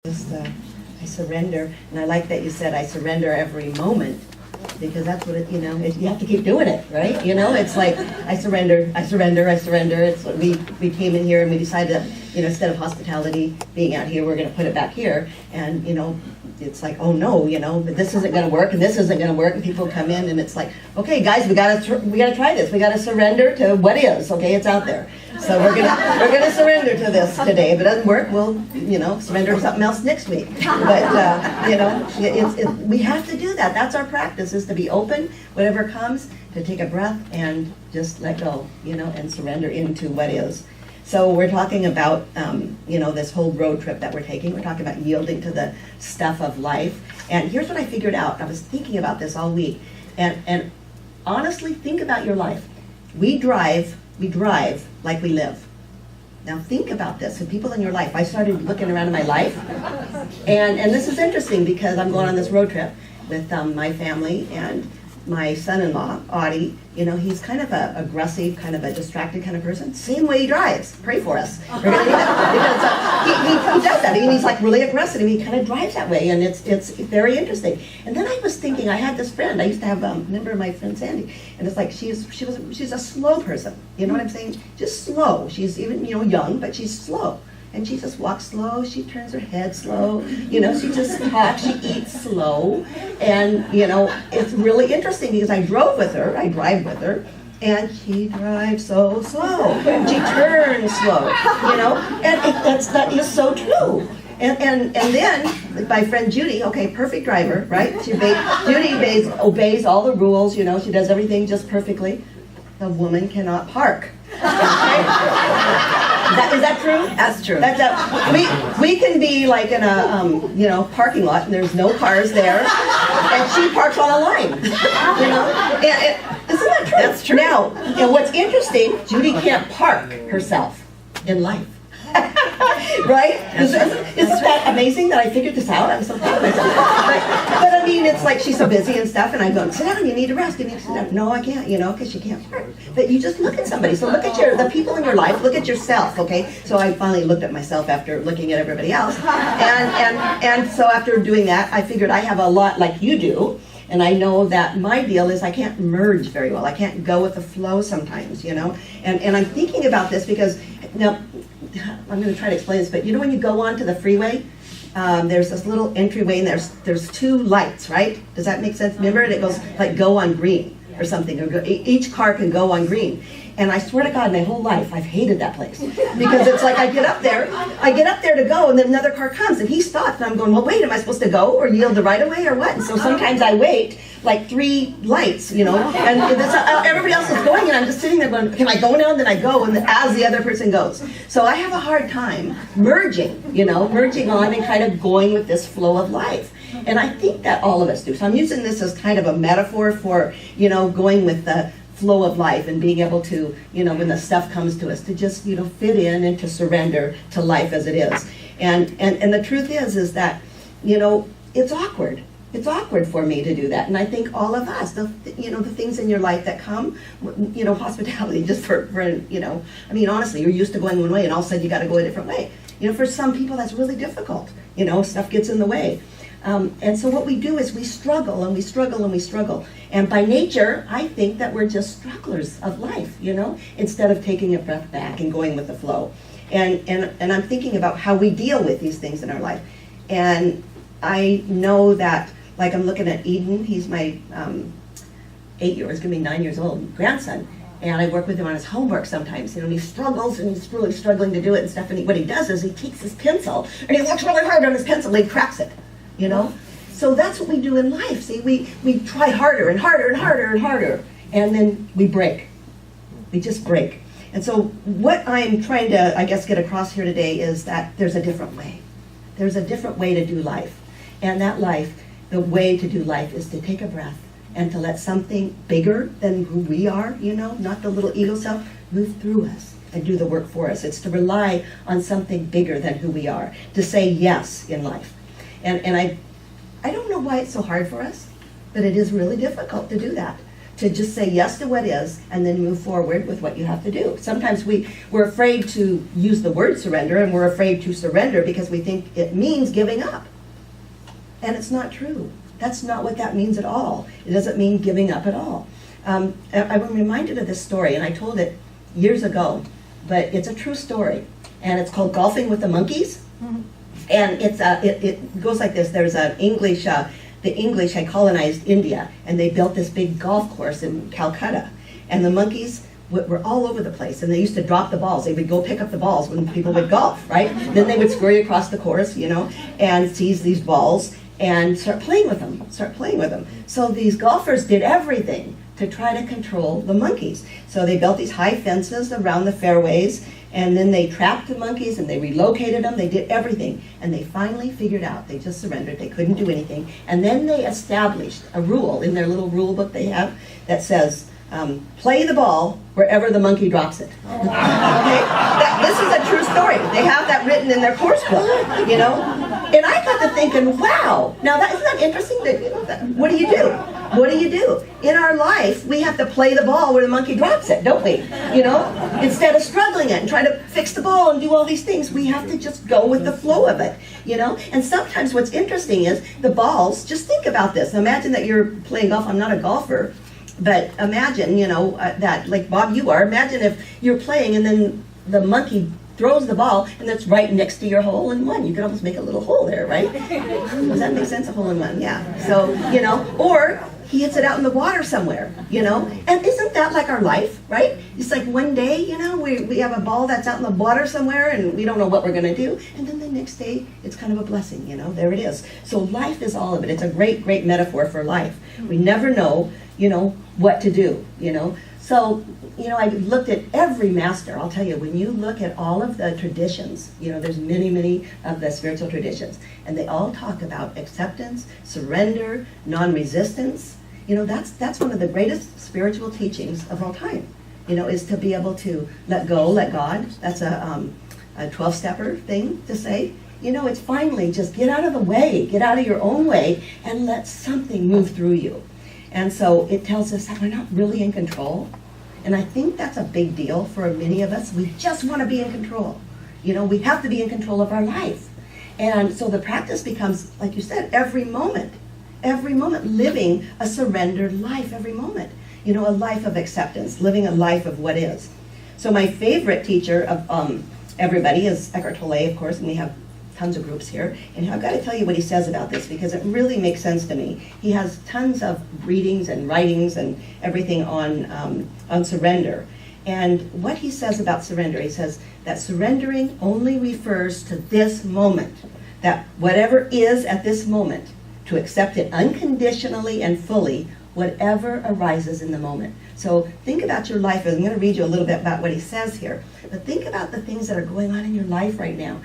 Just, I surrender, and I like that you said I surrender every moment, because that's what it, you have to keep doing it, right? It's like I surrender, I surrender, I surrender. It's we came in here and we decided that, instead of hospitality being out here, we're going to put it back here, and it's like, oh no, but this isn't going to work, and this isn't going to work, and people come in, and it's like, okay, guys, we gotta try this. We gotta surrender to what is. Okay, it's out there. So we're gonna surrender to this today. If it doesn't work, we'll surrender to something else next week. But we have to do that. That's our practice, is to be open, whatever comes, to take a breath and just let go, and surrender into what is. So we're talking about this whole road trip that we're taking. We're talking about yielding to the stuff of life. And here's what I figured out. I was thinking about this all week. And honestly, think about your life. We drive like we live. Now think about this, the people in your life. I started looking around in my life, and this is interesting because I'm going on this road trip with my family, and my son-in-law, Audie, he's kind of a aggressive, kind of a distracted kind of person. Same way he drives. Pray for us. We're gonna do that. Because he does that. And he's like really aggressive, and he kind of drives that way, and it's very interesting. And then I was thinking, I had this friend. I used to have remember my friend Sandy, and it's like she's a slow person. You know what I'm saying? Just slow. She's even young, but she's slow. And she just walks slow, she turns her head slow, she just talks, she eats slow. And, it's really interesting because I drive with her, and she drives so slow. She turns slow, and that is so true. And then my friend Judy, okay, perfect driver, right? Judy obeys all the rules, she does everything just perfectly. The woman cannot park. Is that true? That's true. We can be like in a parking lot, and there's no cars there, and she parks on a line. Isn't that true? That's true. Now, and what's interesting, Judy can't park herself in life. Right? Isn't that amazing that I figured this out? I'm so proud of myself. But I mean, it's like she's so busy and stuff, and I go, sit down, you need to rest, you need to sit down. No, I can't, because she can't park. But you just look at somebody. So look at the people in your life, look at yourself, okay? So I finally looked at myself after looking at everybody else. And so after doing that, I figured I have a lot like you do. And I know that my deal is I can't merge very well. I can't go with the flow sometimes, And I'm thinking about this because, now, I'm going to try to explain this, but when you go onto the freeway, there's this little entryway, and there's two lights, right? Does that make sense? Remember, it goes like go on green or something. Or each car can go on green. And I swear to God, my whole life, I've hated that place. Because it's like I get up there to go, and then another car comes, and he stops, and I'm going, well, wait, am I supposed to go or yield the right of way or what? And so sometimes I wait, like 3 lights, and everybody else is going, and I'm just sitting there going, can I go now? And then I go, and as the other person goes. So I have a hard time merging on and kind of going with this flow of life. And I think that all of us do. So I'm using this as kind of a metaphor for, going with the flow of life and being able to, when the stuff comes to us, to just, fit in and to surrender to life as it is. And the truth is that, it's awkward. It's awkward for me to do that. And I think all of us, the things in your life that come, hospitality, just for I mean, honestly, you're used to going one way, and all of a sudden you got to go a different way. For some people, that's really difficult. Stuff gets in the way. And so what we do is we struggle, and we struggle, and we struggle. And by nature, I think that we're just strugglers of life, instead of taking a breath back and going with the flow. And I'm thinking about how we deal with these things in our life. And I know that, like, I'm looking at Eden. He's my 8-year-old, going to be 9 years old, grandson. And I work with him on his homework sometimes, and he struggles, and he's really struggling to do it and stuff. And what he does is he takes his pencil, and he works really hard on his pencil, and he cracks it. So that's what we do in life. See, we try harder and harder and harder and harder, and then we break. We just break. And so what I'm trying to, I guess, get across here today is that there's a different way. There's a different way to do life. And that life, the way to do life is to take a breath and to let something bigger than who we are, not the little ego self, move through us and do the work for us. It's to rely on something bigger than who we are, to say yes in life. And I don't know why it's so hard for us, but it is really difficult to do that. to just say yes to what is and then move forward with what you have to do. Sometimes we're afraid to use the word surrender, and we're afraid to surrender because we think it means giving up. And it's not true. That's not what that means at all. It doesn't mean giving up at all. I'm reminded of this story, and I told it years ago, but it's a true story. And it's called Golfing with the Monkeys. Mm-hmm. And it goes like this. There's an English, the English had colonized India, and they built this big golf course in Calcutta. And the monkeys were all over the place, and they used to drop the balls. They would go pick up the balls when people would golf, right? Then they would scurry across the course, and seize these balls and start playing with them. So these golfers did everything to try to control the monkeys. So they built these high fences around the fairways, and then they trapped the monkeys and they relocated them. They did everything. And they finally figured out, they just surrendered, they couldn't do anything. And then they established a rule in their little rule book they have that says, play the ball wherever the monkey drops it. Okay? This is a true story. They have that written in their course book, And I got to thinking, wow, now isn't that interesting? What do you do? What do you do? In our life, we have to play the ball where the monkey drops it, don't we? Instead of struggling it and trying to fix the ball and do all these things, we have to just go with the flow of it, And sometimes what's interesting is the balls, just think about this. Imagine that you're playing golf. I'm not a golfer, but imagine, that, like Bob, you are. Imagine if you're playing and then the monkey throws the ball and that's right next to your hole in one. You could almost make a little hole there, right? Does that make sense? A hole in one, yeah. So, or he hits it out in the water somewhere, And isn't that like our life, right? It's like one day, we have a ball that's out in the water somewhere and we don't know what we're going to do. And then the next day, it's kind of a blessing, there it is. So life is all of it. It's a great, great metaphor for life. We never know, what to do, So, I looked at every master. I'll tell you, when you look at all of the traditions, there's many, many of the spiritual traditions, and they all talk about acceptance, surrender, non-resistance. That's one of the greatest spiritual teachings of all time, is to be able to let go, let God. That's a 12-stepper thing to say. It's finally just get out of the way, get out of your own way, and let something move through you. And so it tells us that we're not really in control. And I think that's a big deal for many of us. We just want to be in control. We have to be in control of our life. And so the practice becomes, like you said, every moment, living a surrendered life every moment. A life of acceptance, living a life of what is. So my favorite teacher of everybody is Eckhart Tolle, of course, and we have tons of groups here, and I've got to tell you what he says about this because it really makes sense to me. He has tons of readings and writings and everything on surrender. And what he says about surrender, he says that surrendering only refers to this moment, that whatever is at this moment, to accept it unconditionally and fully, whatever arises in the moment. So think about your life. I'm going to read you a little bit about what he says here. But think about the things that are going on in your life right now.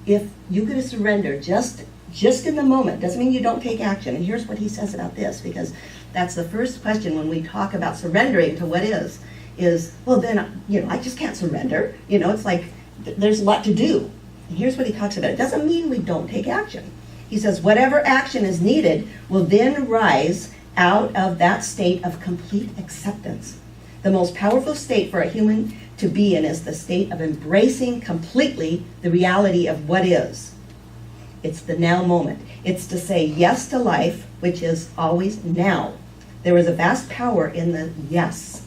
If you could surrender just in the moment, doesn't mean you don't take action. And here's what he says about this, because that's the first question when we talk about surrendering to what is, well then, I just can't surrender. It's like there's a lot to do. And here's what he talks about. It doesn't mean we don't take action. He says whatever action is needed will then rise out of that state of complete acceptance. The most powerful state for a human to be in is the state of embracing completely the reality of what is. It's the now moment. It's to say yes to life, which is always now. There is a vast power in the yes,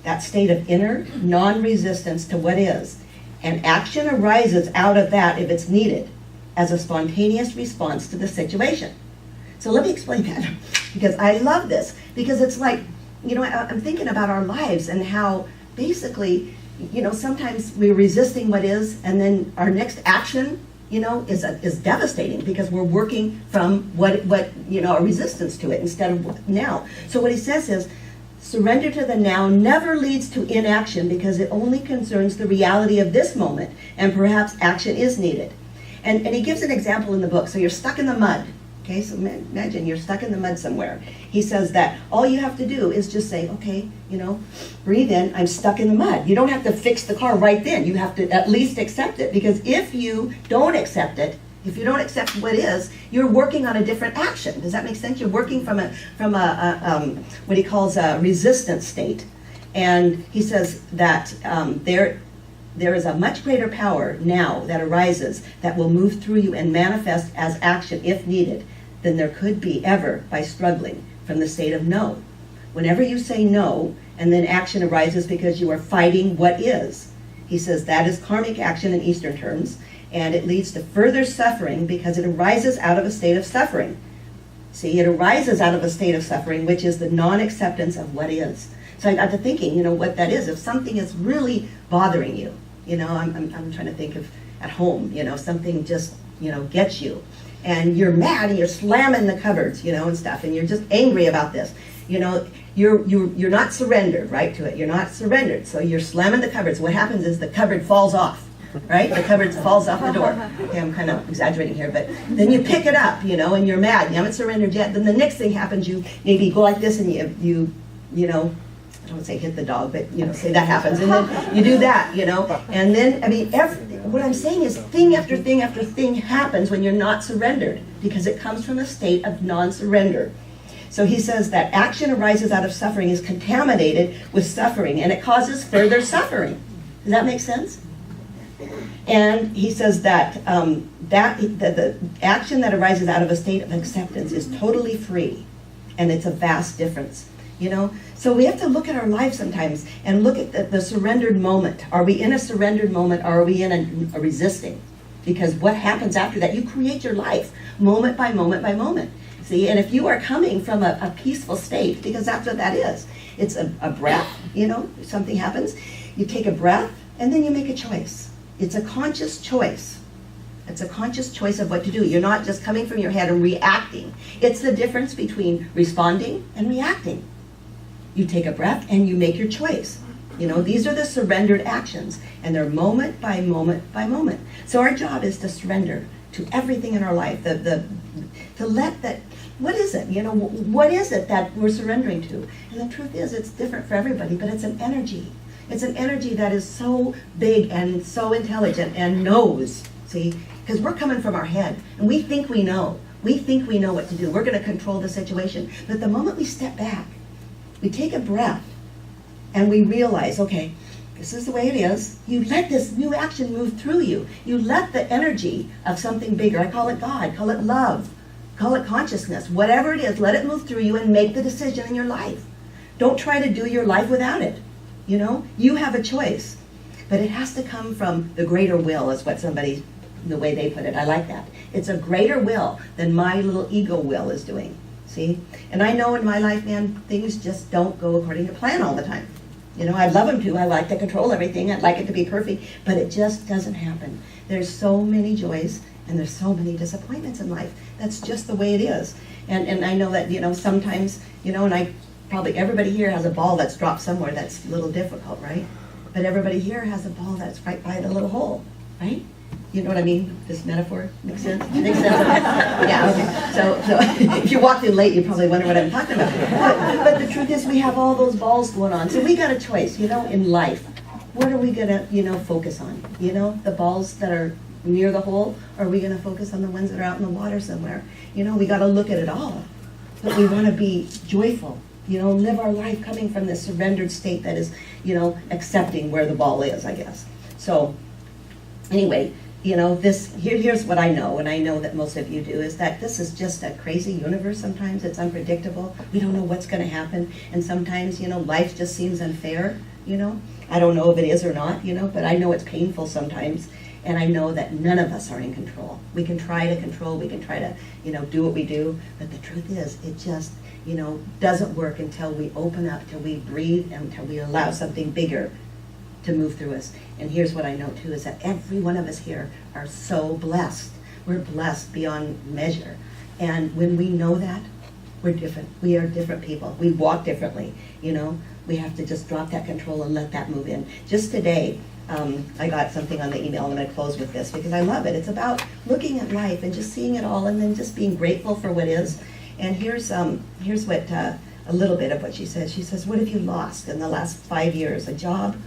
that state of inner non-resistance to what is. And action arises out of that if it's needed as a spontaneous response to the situation. So let me explain that, because I love this, because it's like, I'm thinking about our lives and how basically, sometimes we're resisting what is, and then our next action, is devastating because we're working from what a resistance to it instead of now. So what he says is, surrender to the now never leads to inaction because it only concerns the reality of this moment, and perhaps action is needed. And he gives an example in the book. So you're stuck in the mud. Okay, so imagine you're stuck in the mud somewhere. He says that all you have to do is just say, okay, breathe in, I'm stuck in the mud. You don't have to fix the car right then. You have to at least accept it, because if you don't accept it, If you don't accept what is, you're working on a different action. Does that make sense? You're working from what he calls a resistance state. And he says that there is a much greater power now that arises that will move through you and manifest as action if needed than there could be ever by struggling from the state of no. Whenever you say no, and then action arises because you are fighting what is, he says that is karmic action in Eastern terms, and it leads to further suffering because it arises out of a state of suffering. See, it arises out of a state of suffering, which is the non-acceptance of what is. So I got to thinking, what that is. If something is really bothering you, I'm trying to think of at home, something just, gets you. And you're mad and you're slamming the cupboards, and stuff, and you're just angry about this. You're not surrendered, right, to it. You're not surrendered. So you're slamming the cupboards. What happens is the cupboard falls off. Right? The cupboard falls off the door. Okay, I'm kind of exaggerating here, but then you pick it up, and you're mad. You haven't surrendered yet. Then the next thing happens, you maybe go like this and you I don't say hit the dog, but say that happens, and then you do that, and then what I'm saying is thing after thing after thing happens when you're not surrendered because it comes from a state of non-surrender. So he says that action arises out of suffering is contaminated with suffering, and it causes further suffering. Does that make sense? And he says that the action that arises out of a state of acceptance is totally free, and it's a vast difference. So we have to look at our life sometimes and look at the surrendered moment. Are we in a surrendered moment, or are we in a resisting? Because what happens after that, you create your life moment by moment by moment. See, and if you are coming from a peaceful state, because that's what that is, it's a breath, something happens, you take a breath and then you make a choice. It's a conscious choice. It's a conscious choice of what to do. You're not just coming from your head and reacting. It's the difference between responding and reacting. You take a breath and you make your choice. These are the surrendered actions, and they're moment by moment by moment. So our job is to surrender to everything in our life. To let that, what is it? What is it that we're surrendering to? And the truth is, it's different for everybody, but it's an energy. It's an energy that is so big and so intelligent and knows, see? Because we're coming from our head, and we think we know. We think we know what to do. We're going to control the situation. But the moment we step back, we take a breath, and we realize, okay, this is the way it is. You let this new action move through you. You let the energy of something bigger, I call it God, call it love, call it consciousness, whatever it is, let it move through you and make the decision in your life. Don't try to do your life without it. You have a choice. But it has to come from the greater will, is what somebody, the way they put it. I like that. It's a greater will than my little ego will is doing. See? And I know in my life, man, things just don't go according to plan all the time. I'd love them to. I like to control everything. I'd like it to be perfect. But it just doesn't happen. There's so many joys and there's so many disappointments in life. That's just the way it is. And I know that, sometimes, and probably everybody here has a ball that's dropped somewhere that's a little difficult, right? But everybody here has a ball that's right by the little hole, right? You know what I mean? This metaphor makes sense? Makes sense? Yeah, okay. So if you walked in late, you probably wonder what I'm talking about. But the truth is, we have all those balls going on. So we got a choice, in life. What are we going to, focus on? The balls that are near the hole, or are we going to focus on the ones that are out in the water somewhere? We got to look at it all. But we want to be joyful. Live our life coming from this surrendered state that is, accepting where the ball is, I guess. So anyway, here's what I know, and I know that most of you do, is that this is just a crazy universe. Sometimes it's unpredictable. We don't know what's going to happen, and sometimes, life just seems unfair, I don't know if it is or not, but I know it's painful sometimes, and I know that none of us are in control. We can try to control, we can try to, do what we do, but the truth is, it just, doesn't work until we open up, till we breathe, and until we allow something bigger to move through us. And here's what I know too, is that every one of us here are so blessed. We're blessed beyond measure. And when we know that, we're different. We are different people. We walk differently, We have to just drop that control and let that move in. Just today, I got something on the email. I'm going to close with this because I love it. It's about looking at life and just seeing it all and then just being grateful for what is. And here's what a little bit of what she says. She says, what have you lost in the last 5 years? A job,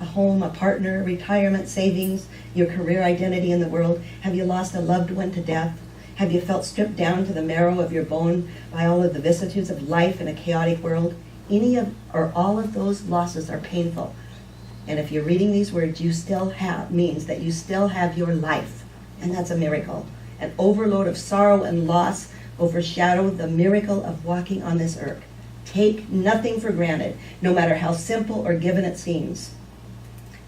a home, a partner, retirement, savings, your career identity in the world? Have you lost a loved one to death? Have you felt stripped down to the marrow of your bone by all of the vicissitudes of life in a chaotic world? Any of or all of those losses are painful. And if you're reading these words, you still have, means that you still have your life. And that's a miracle. An overload of sorrow and loss overshadow the miracle of walking on this earth. Take nothing for granted, no matter how simple or given it seems.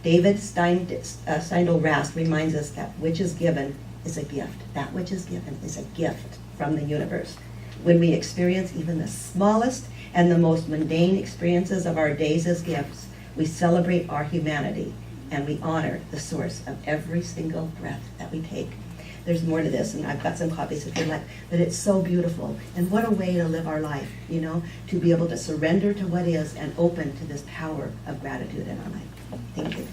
David Steindl-Rast reminds us that which is given is a gift. That which is given is a gift from the universe. When we experience even the smallest and the most mundane experiences of our days as gifts, we celebrate our humanity and we honor the source of every single breath that we take. There's more to this, and I've got some copies if you'd like, but it's so beautiful. And what a way to live our life, you know, to be able to surrender to what is and open to this power of gratitude in our life. Thank you.